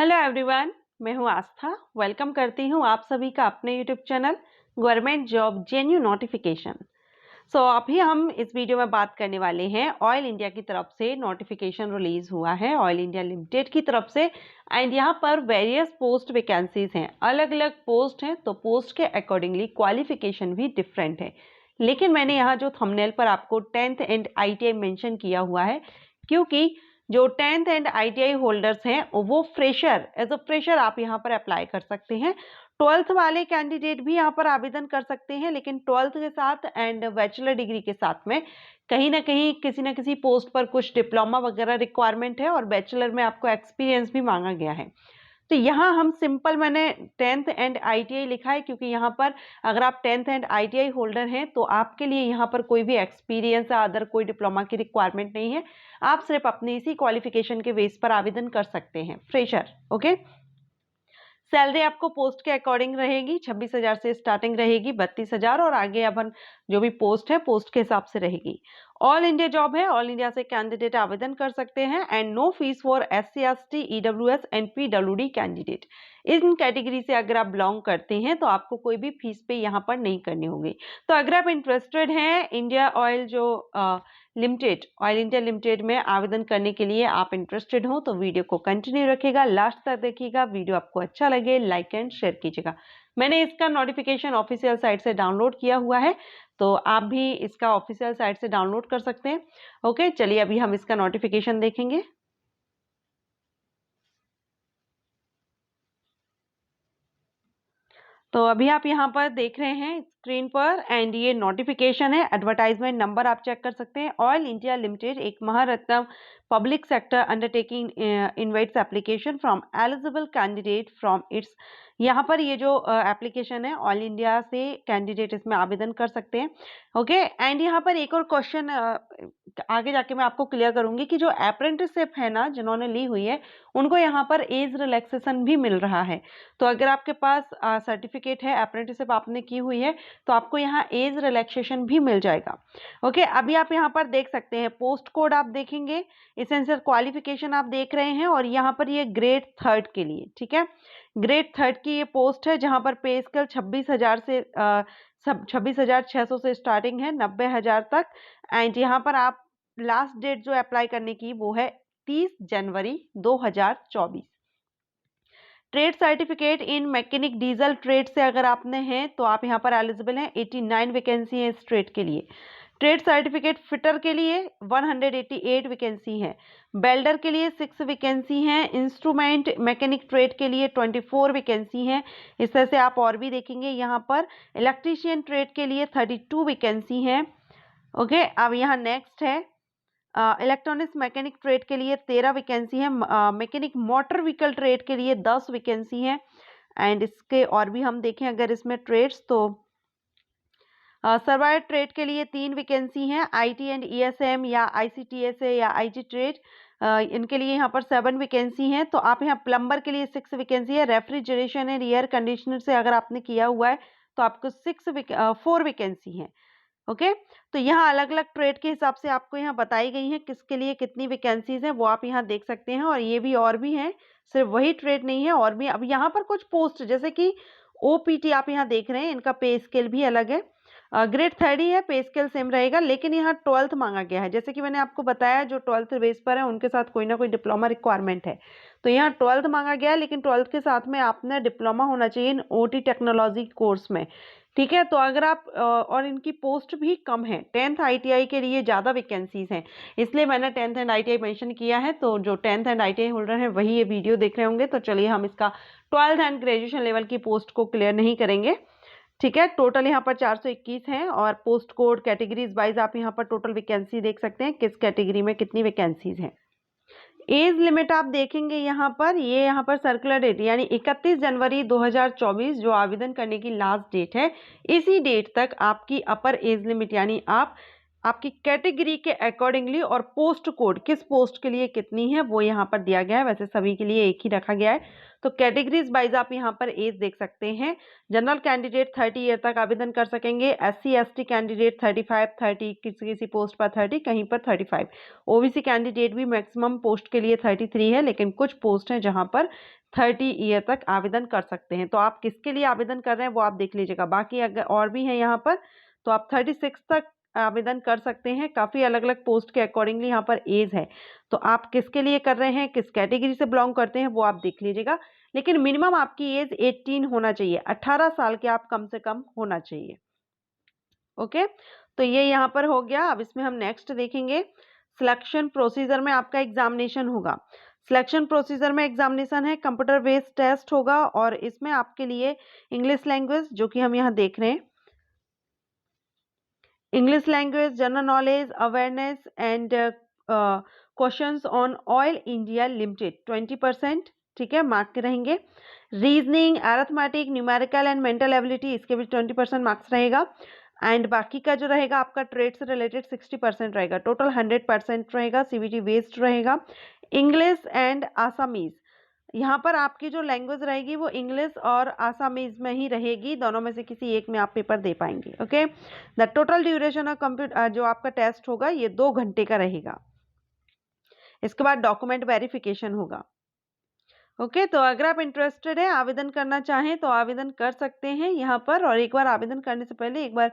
Hello everyone, मैं हूं आस्था। Welcome करती हूं आप सभी का अपने YouTube channel government job जेन्यू notification. अभी हम इस वीडियो में बात करने वाले हैं ऑयल इंडिया की तरफ से नोटिफिकेशन रिलीज हुआ है, ऑयल इंडिया लिमिटेड की तरफ से। एंड यहाँ पर वेरियस पोस्ट वैकेंसीज हैं, अलग अलग पोस्ट हैं, तो पोस्ट के अकॉर्डिंगली क्वालिफिकेशन भी डिफरेंट है। लेकिन मैंने यहाँ जो थंबनेल पर आपको 10th एंड ITI मेंशन किया हुआ है, क्योंकि जो 10th एंड ITI होल्डर्स हैं वो फ्रेशर, एज अ फ्रेशर आप यहाँ पर अप्लाई कर सकते हैं। 12th वाले कैंडिडेट भी यहाँ पर आवेदन कर सकते हैं, लेकिन 12th के साथ एंड बैचलर डिग्री के साथ में कहीं ना कहीं किसी ना किसी पोस्ट पर कुछ डिप्लोमा वगैरह रिक्वायरमेंट है, और बैचलर में आपको एक्सपीरियंस भी मांगा गया है। तो यहाँ हम सिंपल मैंने 10th एंड ITI लिखा है, क्योंकि यहाँ पर अगर आप 10th एंड ITI होल्डर हैं तो आपके लिए यहाँ पर कोई भी एक्सपीरियंस या अदर कोई डिप्लोमा की रिक्वायरमेंट नहीं है। आप सिर्फ अपनी इसी क्वालिफिकेशन के बेस पर आवेदन कर सकते हैं, फ्रेशर। ओके, सैलरी आपको पोस्ट के अकॉर्डिंग रहेगी, 26,000 से स्टार्टिंग रहेगी, 32,000, और आगे अपन जो भी पोस्ट है पोस्ट के हिसाब से रहेगी। ऑल इंडिया जॉब है, ऑल इंडिया से कैंडिडेट आवेदन कर सकते हैं। And no fees for SC ST EWS and PWD candidate. इन कैटेगरी से अगर आप बिलोंग करते हैं तो आपको कोई भी फीस पे यहाँ पर नहीं करनी होगी। तो अगर आप इंटरेस्टेड हैं इंडिया ऑयल जो लिमिटेड, ऑयल इंडिया लिमिटेड में आवेदन करने के लिए आप इंटरेस्टेड हो तो वीडियो को कंटिन्यू रखिएगा, लास्ट तक देखिएगा। वीडियो आपको अच्छा लगे लाइक एंड शेयर कीजिएगा। मैंने इसका नोटिफिकेशन ऑफिशियल साइट से डाउनलोड किया हुआ है, तो आप भी इसका ऑफिशियल साइट से डाउनलोड कर सकते हैं। ओके, चलिए अभी हम इसका नोटिफिकेशन देखेंगे। तो अभी आप यहाँ पर देख रहे हैं स्क्रीन पर, एंड ये नोटिफिकेशन है। एडवर्टाइजमेंट नंबर आप चेक कर सकते हैं। ऑयल इंडिया लिमिटेड एक महारत्न public sector undertaking invites application from eligible candidate from its. यहाँ पर ये जो एप्लीकेशन है, ऑयल इंडिया से कैंडिडेट इसमें आवेदन कर सकते हैं। ओके, एंड यहाँ पर एक और क्वेश्चन आगे जाके मैं आपको क्लियर करूंगी कि जो अप्रेंटिसशिप है ना जिन्होंने ली हुई है, उनको यहाँ पर एज रिलैक्सेशन भी मिल रहा है। तो अगर आपके पास सर्टिफिकेट है, अप्रेंटिसशिप आपने की हुई है, तो आपको यहाँ एज रिलैक्सेशन भी मिल जाएगा। ओके, अभी आप यहाँ पर देख सकते हैं पोस्ट कोड आप देखेंगे, एसेंशियल क्वालिफिकेशन आप देख रहे हैं, और यहाँ पर ये ग्रेड 3 के लिए, ठीक है, ग्रेड 3 की ये पोस्ट है, जहाँ पर पे स्केल 26,600 से स्टार्टिंग है 90,000 तक। एंड यहाँ पर आप लास्ट डेट जो अप्लाई करने की वो है 30 जनवरी 2024। Trade certificate in mechanic diesel trade से अगर आपने हैं तो आप यहाँ पर एलिजिबल हैं। 89 वैकेंसी है इस ट्रेड के लिए। ट्रेड सर्टिफिकेट फिटर के लिए 188 वैकेंसी है। बेल्डर के लिए 6 वैकेंसी हैं। इंस्ट्रूमेंट मैकेनिक ट्रेड के लिए 24 वैकेंसी हैं। इस तरह से आप और भी देखेंगे यहाँ पर। इलेक्ट्रीशियन ट्रेड के लिए 32 वैकेंसी हैं। ओके, अब यहाँ नेक्स्ट है इलेक्ट्रॉनिक्स मैकेनिक ट्रेड के लिए 13 वैकेंसी है। मैकेनिक मोटर व्हीकल ट्रेड के लिए 10 वैकेंसी है। एंड इसके और भी हम देखें अगर इसमें ट्रेड्स, तो सर्वायर ट्रेड के लिए 3 वैकेंसी हैं। IT एंड ESM या ICTSA या IG ट्रेड, इनके लिए यहाँ पर 7 वैकेंसी हैं। तो आप यहाँ प्लम्बर के लिए 6 वैकेंसी है। रेफ्रिजरेशन एंड एयर कंडीशनर से अगर आपने किया हुआ है तो आपको 4 वैकेंसी हैं। ओके, तो यहाँ अलग अलग ट्रेड के हिसाब से आपको यहाँ बताई गई है किसके लिए कितनी वैकेंसीज हैं, वो आप यहाँ देख सकते हैं। और ये भी और भी हैं, सिर्फ वही ट्रेड नहीं है, और भी। अब यहाँ पर कुछ पोस्ट जैसे कि OPT आप यहाँ देख रहे हैं, इनका पे स्केल भी अलग है। ग्रेड 3 ही है, पे स्केल सेम रहेगा, लेकिन यहाँ 12th मांगा गया है। जैसे कि मैंने आपको बताया जो 12th बेस पर है उनके साथ कोई ना कोई डिप्लोमा रिक्वायरमेंट है, तो यहाँ 12th मांगा गया है, लेकिन 12th के साथ में आपने डिप्लोमा होना चाहिए इन OT टेक्नोलॉजी कोर्स में, ठीक है। तो अगर आप और इनकी पोस्ट भी कम है, 10th ITI के लिए ज़्यादा वैकेंसीज हैं, इसलिए मैंने 10th एंड ITI मेंशन किया है। तो जो 10th एंड ITI होल्डर हैं वही ये वीडियो देख रहे होंगे। तो चलिए हम इसका 12th एंड ग्रेजुएशन लेवल की पोस्ट को क्लियर नहीं करेंगे, ठीक है। टोटल यहाँ पर 421 हैं, और पोस्ट कोड कैटेगरीज वाइज आप यहाँ पर टोटल वैकेंसी देख सकते हैं, किस कैटेगरी में कितनी वैकेंसीज हैं। एज लिमिट आप देखेंगे यहाँ पर, ये यहाँ पर सर्कुलर डेट यानी 31 जनवरी 2024 जो आवेदन करने की लास्ट डेट है, इसी डेट तक आपकी अपर एज लिमिट यानी आपकी कैटेगरी के अकॉर्डिंगली और पोस्ट कोड किस पोस्ट के लिए कितनी है वो यहाँ पर दिया गया है। वैसे सभी के लिए एक ही रखा गया है, तो कैटेगरीज वाइज आप यहाँ पर एज देख सकते हैं। जनरल कैंडिडेट 30 ईयर तक आवेदन कर सकेंगे। SC ST कैंडिडेट 35, 30, किसी किसी पोस्ट पर 30, कहीं पर 35। OBC कैंडिडेट भी मैक्सिमम पोस्ट के लिए 33 है, लेकिन कुछ पोस्ट हैं जहाँ पर 30 ईयर तक आवेदन कर सकते हैं। तो आप किसके लिए आवेदन कर रहे हैं वो आप देख लीजिएगा। बाकी अगर और भी हैं यहाँ पर, तो आप 36 तक आवेदन कर सकते हैं। काफ़ी अलग अलग पोस्ट के अकॉर्डिंगली यहाँ पर एज है। तो आप किसके लिए कर रहे हैं, किस कैटेगरी से बिलोंग करते हैं वो आप देख लीजिएगा। लेकिन मिनिमम आपकी एज 18 होना चाहिए, 18 साल के आप कम से कम होना चाहिए। ओके, तो ये यहाँ पर हो गया। अब इसमें हम नेक्स्ट देखेंगे। सिलेक्शन प्रोसीजर में आपका एग्जामिनेशन होगा। सिलेक्शन प्रोसीजर में एग्जामिनेशन है, कंप्यूटर बेस्ड टेस्ट होगा और इसमें आपके लिए इंग्लिश लैंग्वेज, जो कि हम यहाँ देख रहे हैं, English language, general knowledge, awareness and questions on oil India limited 20%, ठीक है, मार्क के रहेंगे। Reasoning, arithmetic, numerical and mental ability, इसके भी 20% मार्क्स रहेगा। एंड बाकी का जो रहेगा आपका ट्रेड से रिलेटेड 60% रहेगा। टोटल 100% रहेगा। सीबीटी बेस्ड रहेगा। इंग्लिश एंड आसामीज, यहाँ पर आपकी जो लैंग्वेज रहेगी वो इंग्लिश और आसामीज में ही रहेगी। दोनों में से किसी एक में आप पेपर दे पाएंगे। Okay, the total duration of computer जो आपका टेस्ट होगा ये 2 घंटे का रहेगा। इसके बाद डॉक्यूमेंट वेरिफिकेशन होगा। ओके, तो अगर आप इंटरेस्टेड है, आवेदन करना चाहें तो आवेदन कर सकते हैं यहाँ पर। और एक बार आवेदन करने से पहले एक बार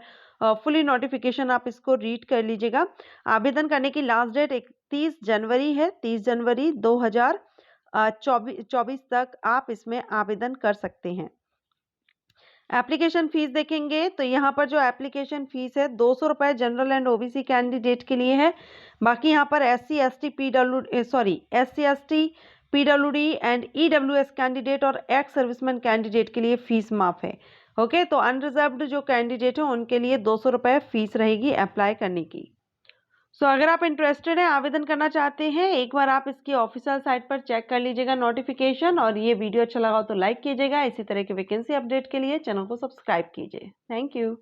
फुली नोटिफिकेशन आप इसको रीड कर लीजिएगा। आवेदन करने की लास्ट डेट 31 जनवरी है। 30 जनवरी 2024 तक आप इसमें आवेदन कर सकते हैं। एप्लीकेशन फीस देखेंगे तो यहाँ पर जो एप्लीकेशन फीस है 200 रुपये जनरल एंड ओबीसी कैंडिडेट के लिए है। बाकी यहाँ पर SC ST PWD and EWS candidate और एक्स सर्विसमैन कैंडिडेट के लिए फीस माफ है। ओके, तो अनरिजर्व्ड जो कैंडिडेट है उनके लिए 200 रुपये फीस रहेगी अप्लाई करने की। सो अगर आप इंटरेस्टेड हैं, आवेदन करना चाहते हैं, एक बार आप इसकी ऑफिशियल साइट पर चेक कर लीजिएगा नोटिफिकेशन। और ये वीडियो अच्छा लगा हो तो लाइक कीजिएगा। इसी तरह के वैकेंसी अपडेट के लिए चैनल को सब्सक्राइब कीजिए। Thank you.